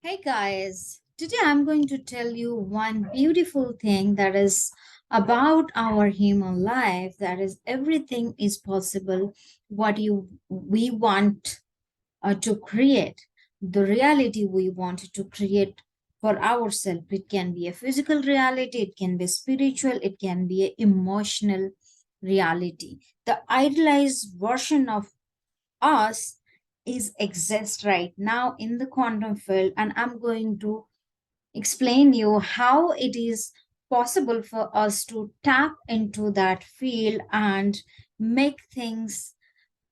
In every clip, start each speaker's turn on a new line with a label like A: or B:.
A: Hey guys, today I'm going to tell you one beautiful thing that is about our human life, that is everything is possible what you we want to create, the reality we want to create for ourselves. It can be a physical reality, it can be spiritual, it can be an emotional reality. The idealized version of us is exist right now in the quantum field, and I'm going to explain you how it is possible for us to tap into that field and make things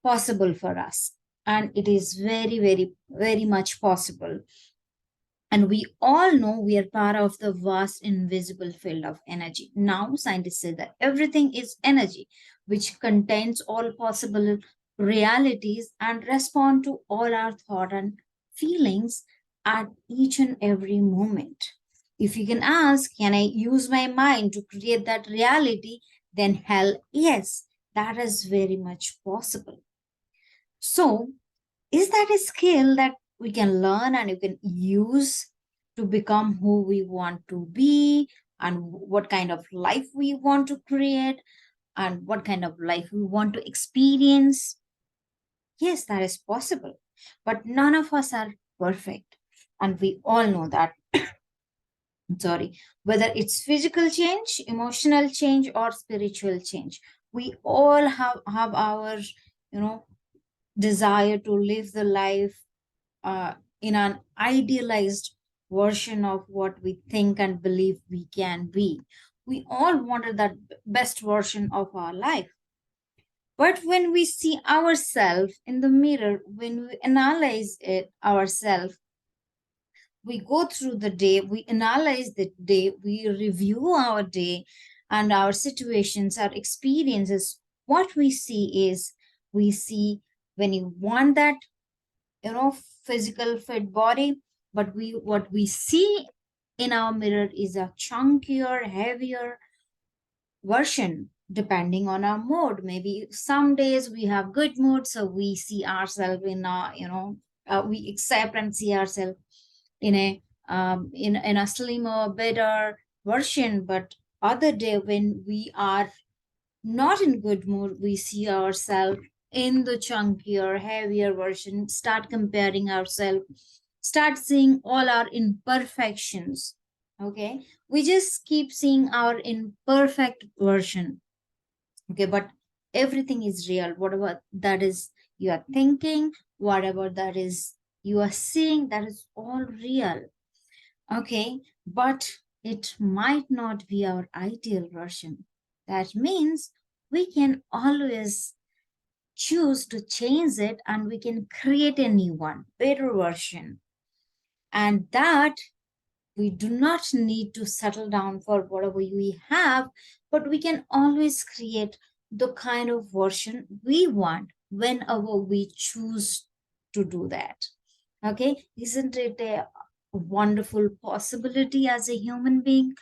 A: possible for us. And it is very much possible. And we all know we are part of the vast invisible field of energy. Now, scientists say that everything is energy, which contains all possible realities and respond to all our thought and feelings at each and every moment. If you can ask, can I use my mind to create that reality? Then hell yes, that is very much possible. So, is that a skill that we can learn and you can use to become who we want to be, and what kind of life we want to create, and what kind of life we want to experience? Yes, that is possible. But none of us are perfect. And we all know that. Sorry, whether it's physical change, emotional change, or spiritual change, we all have our, you know, desire to live the life in an idealized version of what we think and believe we can be. We all wanted that best version of our life. But when we see ourselves in the mirror, when we analyze it ourselves, we go through the day, we analyze the day, we review our day and our situations, our experiences. What we see is, we see, when you want that, physical fit body, but we what we see in our mirror is a chunkier, heavier version, depending on our mood. Maybe some days we have good mood, so we see ourselves in a, we accept and see ourselves in a in a slimmer, better version. But other day when we are not in good mood, we see ourselves in the chunkier, heavier version, start comparing ourselves, start seeing all our imperfections. Okay. We just keep seeing our imperfect version. Okay. But everything is real. Whatever that is you are thinking, whatever that is you are seeing, that is all real. Okay. But it might not be our ideal version. That means we can always choose to change it, and we can create a new one, better version. And that we do not need to settle down for whatever we have, but we can always create the kind of version we want whenever we choose to do that. Okay, isn't it a wonderful possibility as a human being,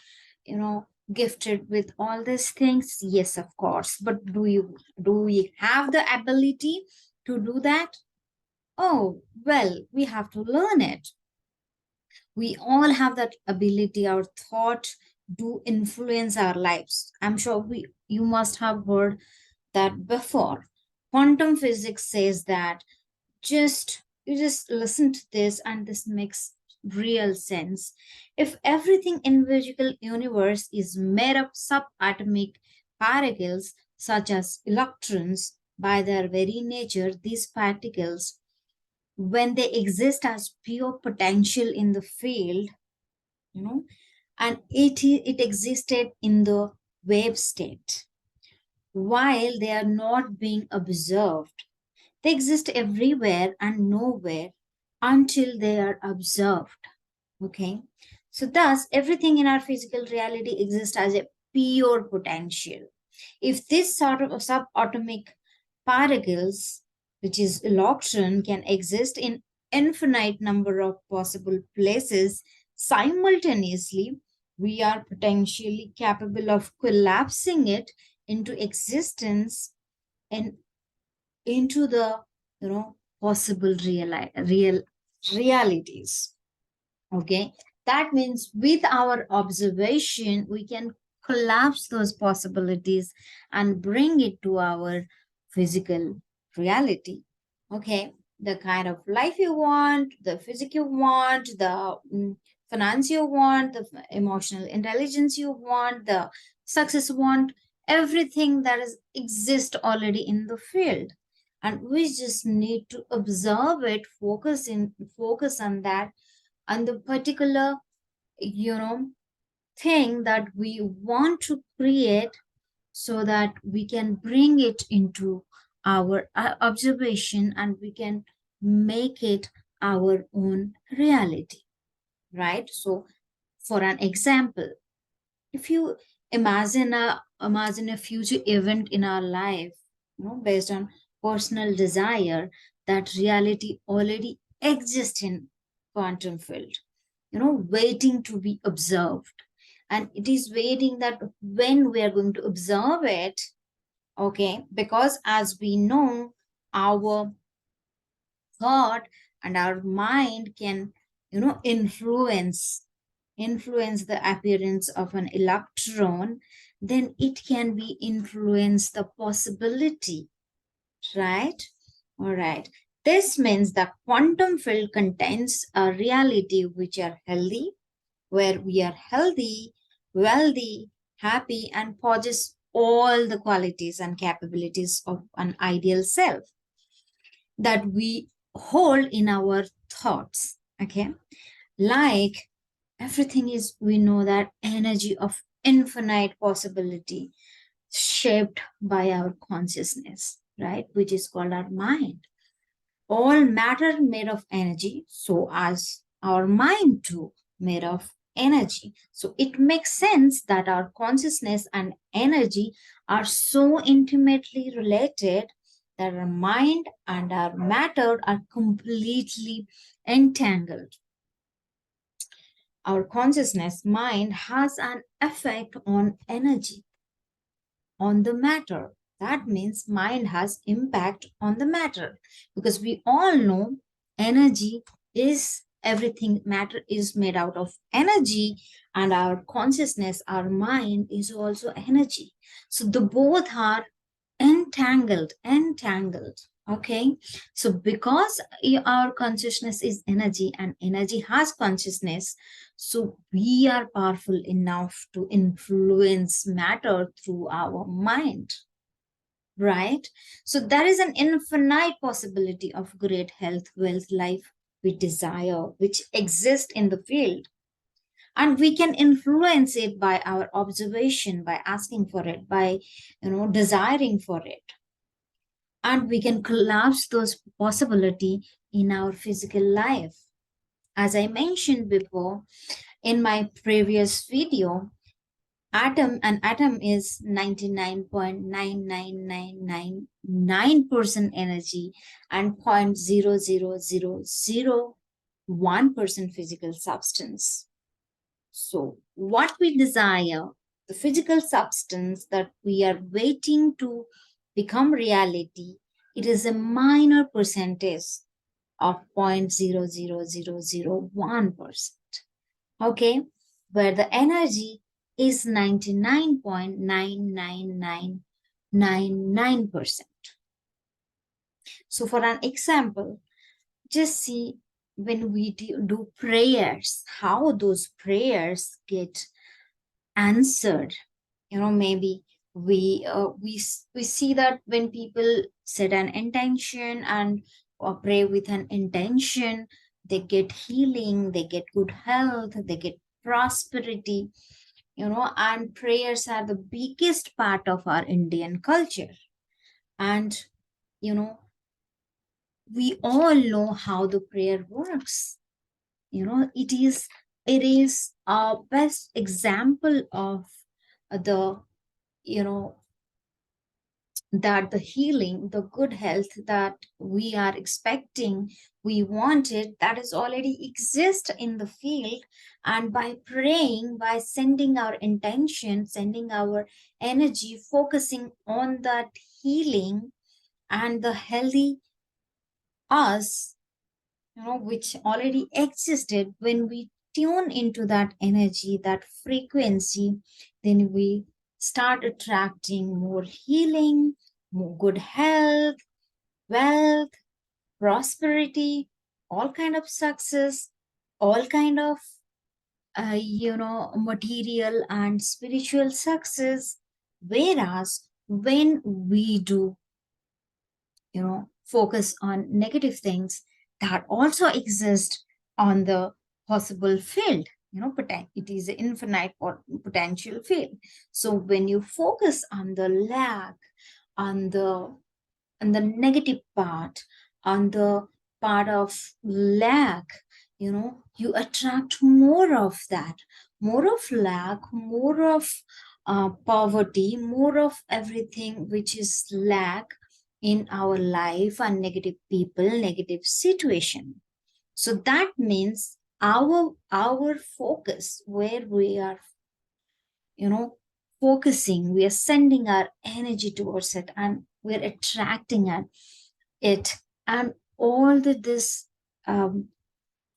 A: gifted with all these things? Yes, of course. But do we have the ability to do that? Oh, well, we have to learn it. We all have that ability. Our thought do influence our lives. I'm sure you must have heard that before. Quantum physics says that, you just listen to this and this makes real sense. If everything in physical universe is made of subatomic particles such as electrons, by their very nature these particles, when they exist as pure potential in the field, you know and it existed in the wave state while they are not being observed. They exist everywhere and nowhere until they are observed. Okay. So thus everything in our physical reality exists as a pure potential. If this sort of subatomic particles, which is electron, can exist in infinite number of possible places simultaneously, we are potentially capable of collapsing it into existence and into the, possible real realities. Okay, that means with our observation, we can collapse those possibilities and bring it to our physical reality. Okay, the kind of life you want, the physique you want, the finance you want, the emotional intelligence you want, the success you want, everything that is exist already in the field. And we just need to observe it, focus on that, and the particular you know thing that we want to create, so that we can bring it into our observation and we can make it our own reality, right? So for an example, if you imagine a future event in our life, based on personal desire, that reality already exists in quantum field, waiting to be observed. And it is waiting that when we are going to observe it, okay, because as we know, our thought and our mind can, influence the appearance of an electron, then it can be influence the possibility, right? All right. This means the quantum field contains a reality which are healthy, where we are healthy, wealthy, happy, and possess all the qualities and capabilities of an ideal self that we hold in our thoughts. Okay. Like everything is, we know that energy of infinite possibility shaped by our consciousness, right? Which is called our mind. All matter made of energy, so as our mind too made of energy. So it makes sense that our consciousness and energy are so intimately related that our mind and our matter are completely entangled. Our consciousness mind has an effect on energy, on the matter. That means mind has impact on the matter, because we all know energy is everything. Matter is made out of energy, and our consciousness, our mind is also energy. So the both are entangled. Okay, so because our consciousness is energy and energy has consciousness, so we are powerful enough to influence matter through our mind, right? So there is an infinite possibility of great health, wealth, life we desire, which exist in the field, and we can influence it by our observation, by asking for it, by desiring for it, and we can collapse those possibility in our physical life. As I mentioned before in my previous video, atom is 99.99999% energy and 0.00001% physical substance. So what we desire, the physical substance that we are waiting to become reality, it is a minor percentage of 0.00001%. Okay, where the energy is 99.99999%. So for an example, just see when we do prayers, how those prayers get answered. Maybe we see that when people set an intention and pray with an intention, they get healing, they get good health, they get prosperity. And prayers are the biggest part of our Indian culture. And you know we all know how the prayer works. It is a best example of the you know that the healing, the good health that we are expecting, we want it, that is already exist in the field. And by praying, by sending our intention, sending our energy, focusing on that healing and the healthy us, which already existed, when we tune into that energy, that frequency, then we start attracting more healing, more good health, wealth, prosperity, all kind of success, all kind of material and spiritual success. Whereas when we do, focus on negative things that also exist on the possible field, it is an infinite potential field. So when you focus on the lack, on the negative part, on the part of lack, you attract more of that, more of lack, more of poverty, more of everything which is lack in our life, and negative people, negative situation. So that means our focus, where we are, you know focusing, we are sending our energy towards it, and we're attracting it, and um,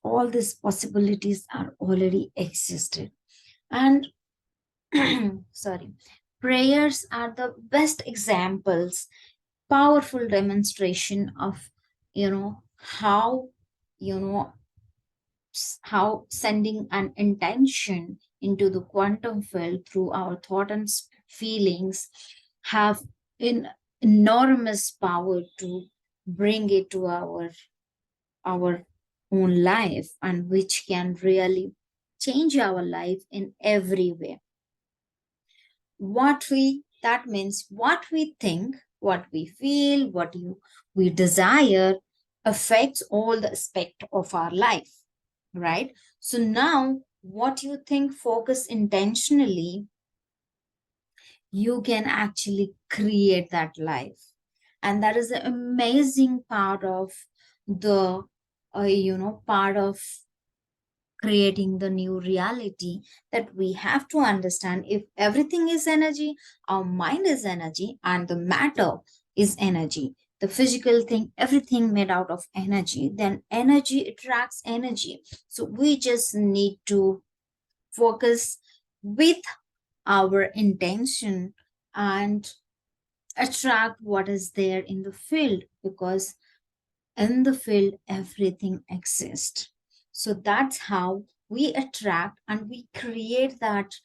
A: all these possibilities are already existed. And sorry, prayers are the best examples, powerful demonstration of, how, you know how sending an intention into the quantum field through our thought and feelings have an enormous power to bring it to our own life, and which can really change our life in every way. That means what we think, what we feel, we desire affects all the aspect of our life, right? So now what you think, focus intentionally, you can actually create that life. And that is the amazing part of the part of creating the new reality, that we have to understand, if everything is energy, our mind is energy, and the matter is energy, the physical thing, everything made out of energy, then energy attracts energy. So we just need to focus with our intention and attract what is there in the field, because in the field everything exists. So that's how we attract and we create that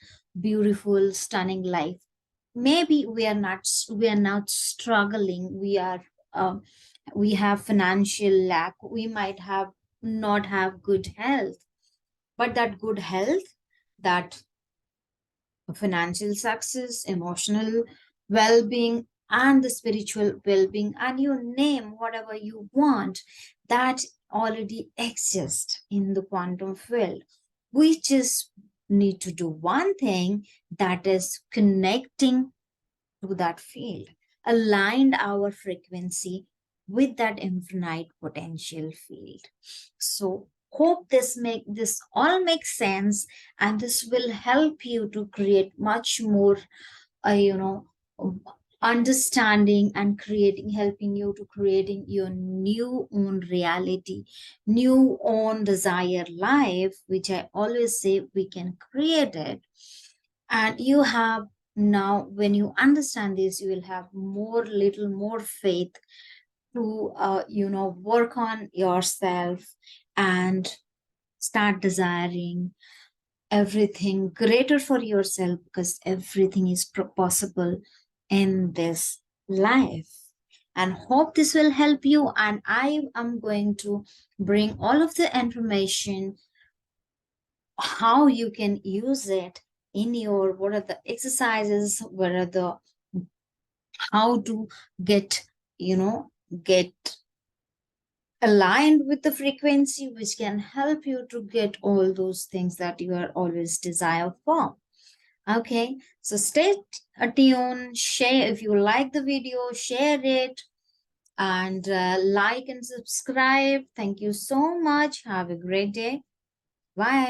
A: beautiful, stunning life. Maybe we are not struggling, um, we have financial lack, we might have not have good health, but that good health, that financial success, emotional well being, and the spiritual well being, and you name whatever you want, that already exists in the quantum field. We just need to do one thing, that is connecting to that field, aligned our frequency with that infinite potential field. So hope this all makes sense, and this will help you to create much more uh, you know understanding, and creating helping you to creating your new own reality, new own desired life, which I always say we can create it. And you have, now when you understand this, you will have little more faith to work on yourself, and start desiring everything greater for yourself, because everything is possible in this life. And hope this will help you, and I am going to bring all of the information, how you can use it in your, what are the exercises, what are the, how to get, get aligned with the frequency, which can help you to get all those things that you are always desire for. Okay, so stay tuned, share if you like the video, share it, and like and subscribe. Thank you so much. Have a great day. Bye.